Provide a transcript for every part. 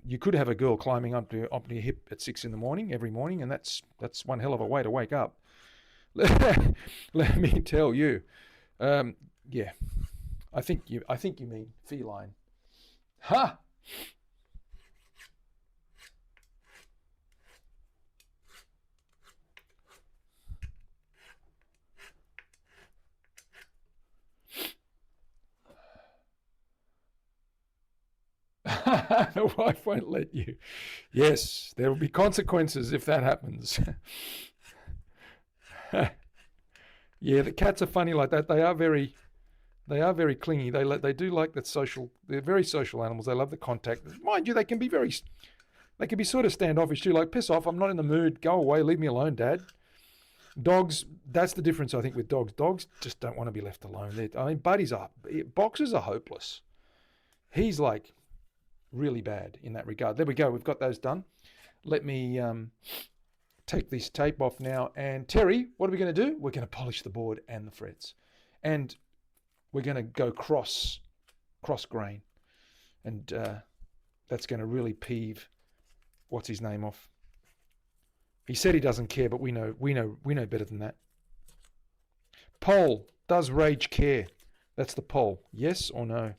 you could have a girl climbing up to your hip at 6 a.m. every morning, and that's one hell of a way to wake up. Let me tell you. Yeah, I think you mean feline. Ha! The wife won't let you. Yes, there will be consequences if that happens. Yeah, the cats are funny like that. They are very clingy. They do like that social. They're very social animals. They love the contact. Mind you, they can be sort of standoffish too. Like, piss off, I'm not in the mood. Go away, leave me alone, Dad. Dogs, that's the difference, I think, with dogs. Dogs just don't want to be left alone. Boxers are hopeless. He's like really bad in that regard. There we go. We've got those done. Let me take this tape off now. And Terry, what are we going to do? We're going to polish the board and the frets. And we're going to go cross grain. And that's going to really peeve what's his name off. He said he doesn't care, but we know better than that. Poll, does rage care? That's the poll. Yes or no?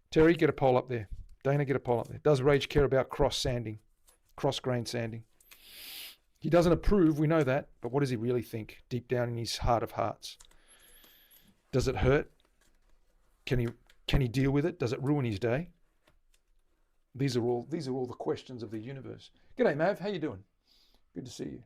Terry, get a poll up there. Dana, get a poll up there. Does rage care about cross grain sanding? He doesn't approve, we know that, but what does he really think deep down in his heart of hearts? Does it hurt? Can he deal with it? Does it ruin his day? These are all the questions of the universe. G'day, Mav. How you doing? Good to see you.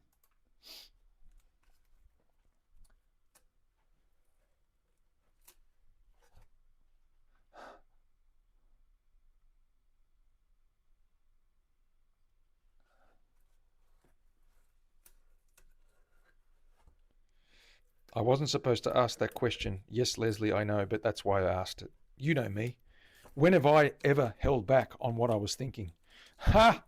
I wasn't supposed to ask that question. Yes, Leslie, I know, but that's why I asked it. You know me. When have I ever held back on what I was thinking? Ha!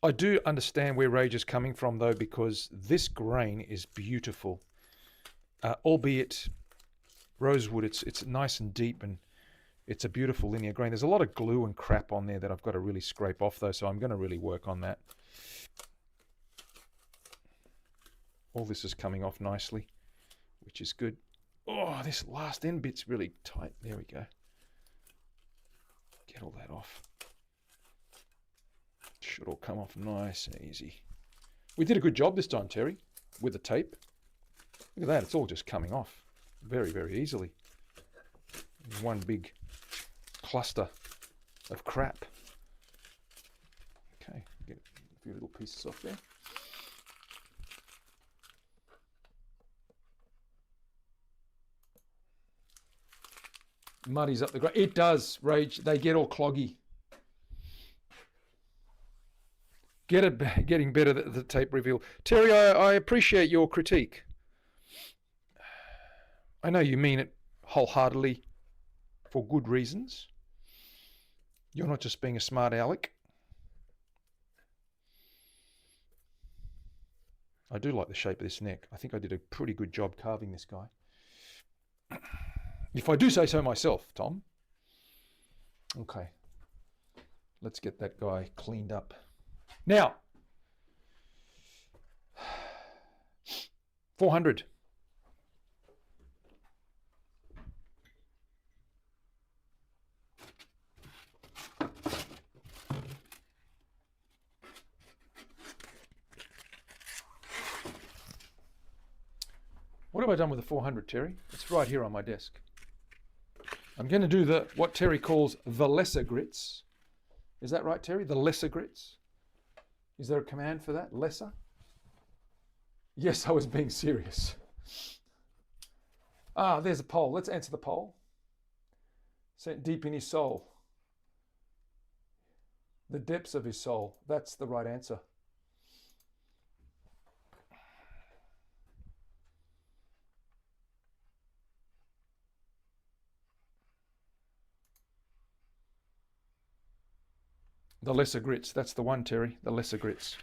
I do understand where rage is coming from, though, because this grain is beautiful. Albeit rosewood, it's nice and deep, and it's a beautiful linear grain. There's a lot of glue and crap on there that I've got to really scrape off, though, so I'm going to really work on that. All this is coming off nicely, which is good. Oh, this last end bit's really tight. There we go. Get all that off. Should all come off nice and easy. We did a good job this time, Terry, with the tape. Look at that, it's all just coming off very, very easily. One big cluster of crap. Okay, get a few little pieces off there. Muddies up the grain. It does, Rage. They get all cloggy. Getting better, the tape reveal. Terry, I appreciate your critique. I know you mean it wholeheartedly for good reasons. You're not just being a smart aleck. I do like the shape of this neck. I think I did a pretty good job carving this guy. If I do say so myself, Tom. Okay. Let's get that guy cleaned up. Now, 400. What have I done with the 400, Terry? It's right here on my desk. I'm going to do what Terry calls the lesser grits. Is that right, Terry? The lesser grits? Is there a command for that? Lesser? Yes, I was being serious. There's a poll. Let's answer the poll. Sent deep in his soul. The depths of his soul. That's the right answer. The lesser grits. That's the one, Terry. The lesser grits.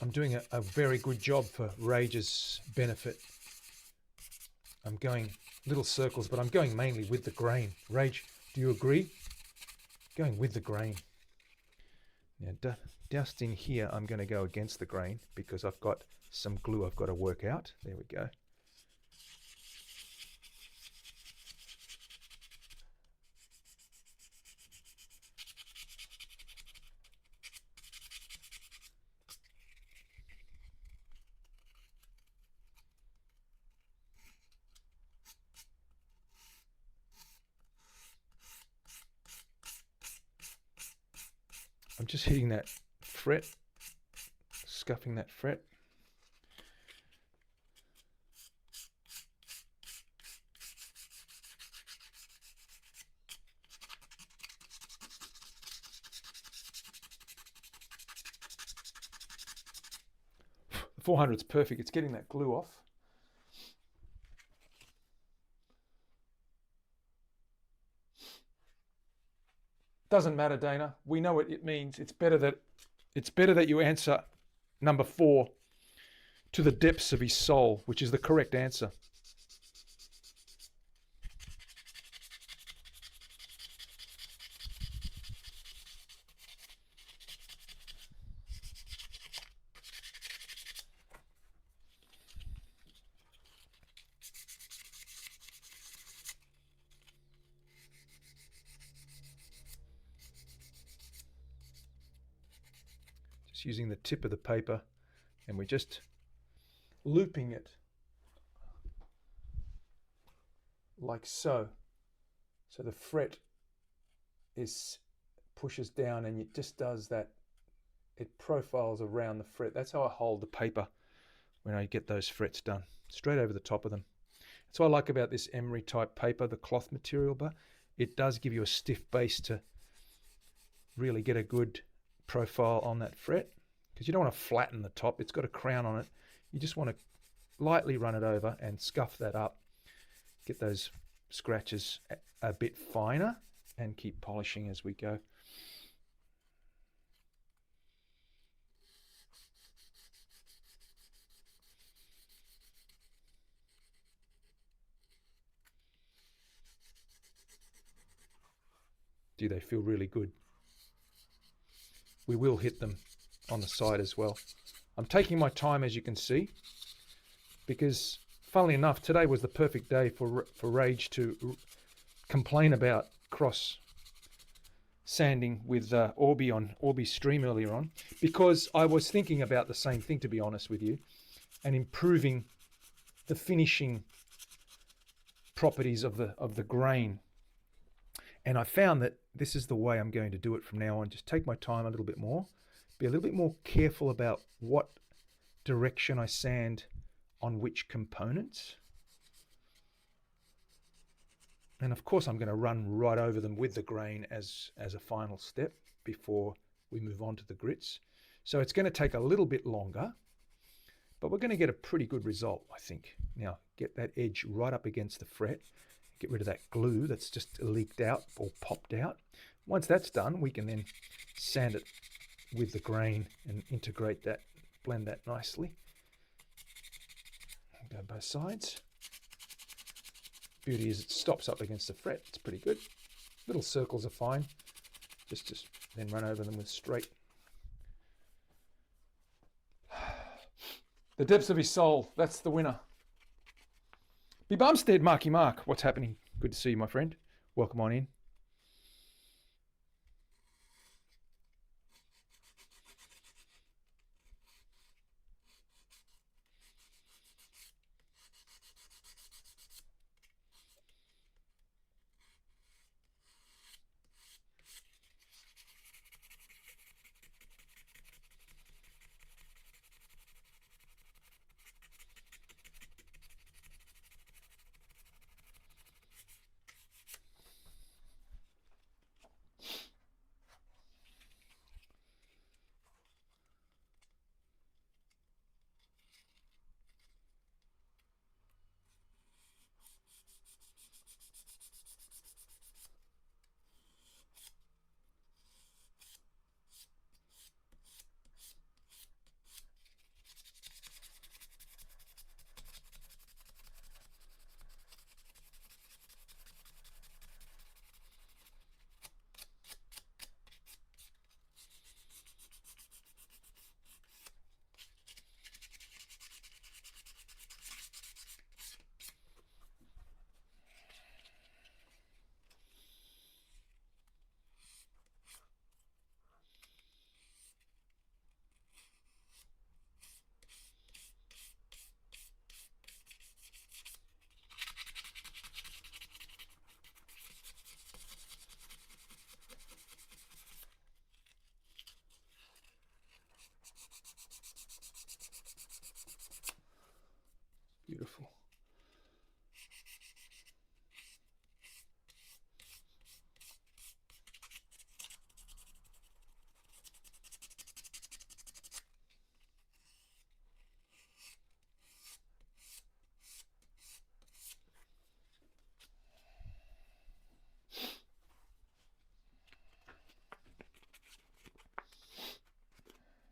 I'm doing a very good job for Rage's benefit. I'm going little circles, but I'm going mainly with the grain. Rage, do you agree? Going with the grain. Now, just in here, I'm going to go against the grain because I've got some glue I've got to work out. There we go. I'm just hitting that fret, scuffing that fret. The 400's perfect. It's getting that glue off. Doesn't matter, Dana. We know what it means. It's better that you answer number 4 to the depths of his soul, which is the correct answer. Using the tip of the paper, and we're just looping it like so. So the fret pushes down, and it just does that. It profiles around the fret. That's how I hold the paper when I get those frets done, straight over the top of them. That's what I like about this emery type paper, the cloth material, but it does give you a stiff base to really get a good profile on that fret, because you don't want to flatten the top. It's got a crown on it. You just want to lightly run it over and scuff that up, get those scratches a bit finer, and keep polishing as we go. Do they feel really good? We will hit them on the side as well. I'm taking my time, as you can see, because funnily enough, today was the perfect day for Rage to complain about cross sanding with Orbi on Orbi's stream earlier on, because I was thinking about the same thing, to be honest with you, and improving the finishing properties of the grain. And I found that this is the way I'm going to do it from now on. Just take my time a little bit more, be a little bit more careful about what direction I sand on which components. And of course, I'm going to run right over them with the grain as a final step before we move on to the grits. So it's going to take a little bit longer, but we're going to get a pretty good result, I think. Now, get that edge right up against the fret. Get rid of that glue that's just leaked out or popped out. Once that's done, we can then sand it with the grain and integrate that, blend that nicely. Go both sides. Beauty is it stops up against the fret. It's pretty good. Little circles are fine. Just then run over them with straight. The depths of his soul. That's the winner. Be Bumstead, Marky Mark. What's happening? Good to see you, my friend. Welcome on in.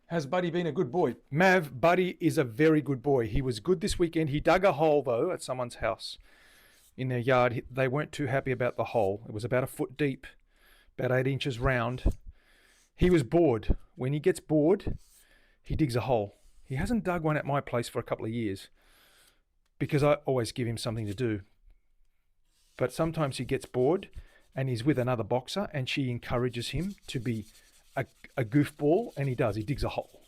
Has Buddy been a good boy? Mav, Buddy is a very good boy. He was good this weekend. He dug a hole, though, at someone's house in their yard. They weren't too happy about the hole. It was about a foot deep, about 8 inches round. He was bored. When he gets bored, he digs a hole. He hasn't dug one at my place for a couple of years because I always give him something to do. But sometimes he gets bored and he's with another boxer and she encourages him to be a goofball, and he does. He digs a hole.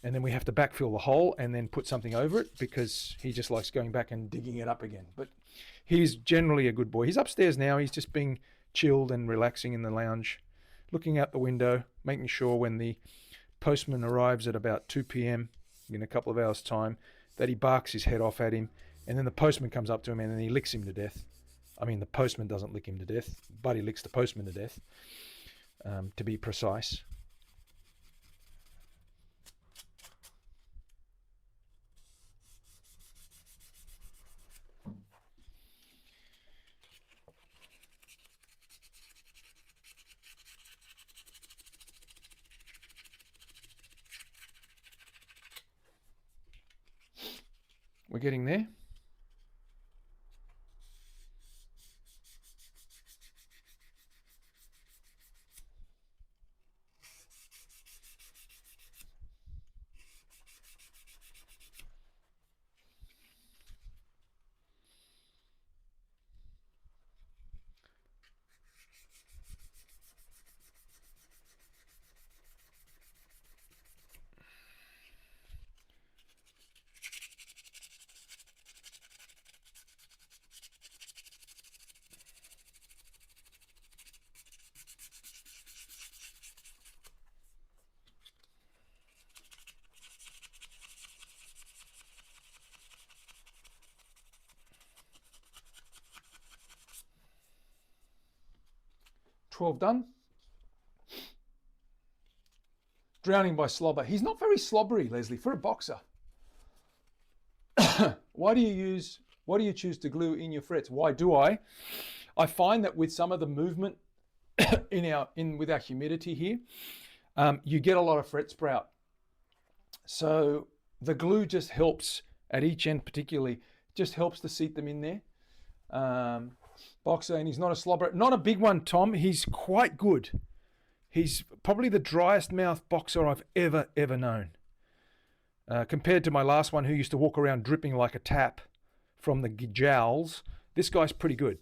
And then we have to backfill the hole and then put something over it because he just likes going back and digging it up again. But he's generally a good boy. He's upstairs now. He's just being chilled and relaxing in the lounge, looking out the window, making sure when the postman arrives at about 2 p.m. in a couple of hours' time that he barks his head off at him, and then the postman comes up to him and then he licks him to death. I mean, the postman doesn't lick him to death, but he licks the postman to death, to be precise. We're getting there. Done. Drowning by slobber. He's not very slobbery, Leslie, for a boxer. Why do you choose to glue in your frets? Why do I? I find that with some of the movement with our humidity here, you get a lot of fret sprout. So the glue just helps at each end, particularly, just helps to seat them in there. Boxer, and he's not a slobber. Not a big one, Tom. He's quite good. He's probably the driest mouth boxer I've ever known. Compared to my last one who used to walk around dripping like a tap from the jowls, this guy's pretty good.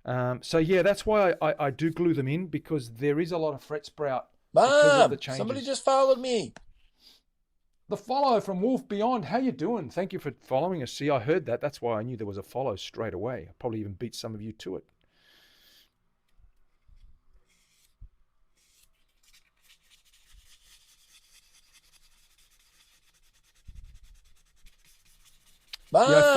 So yeah, that's why I do glue them in, because there is a lot of fret sprout because of the changes. Somebody just followed me. The follow from Wolf Beyond. How you doing? Thank you for following us. See, I heard that. That's why I knew there was a follow straight away. I probably even beat some of you to it. Bye. Yeah,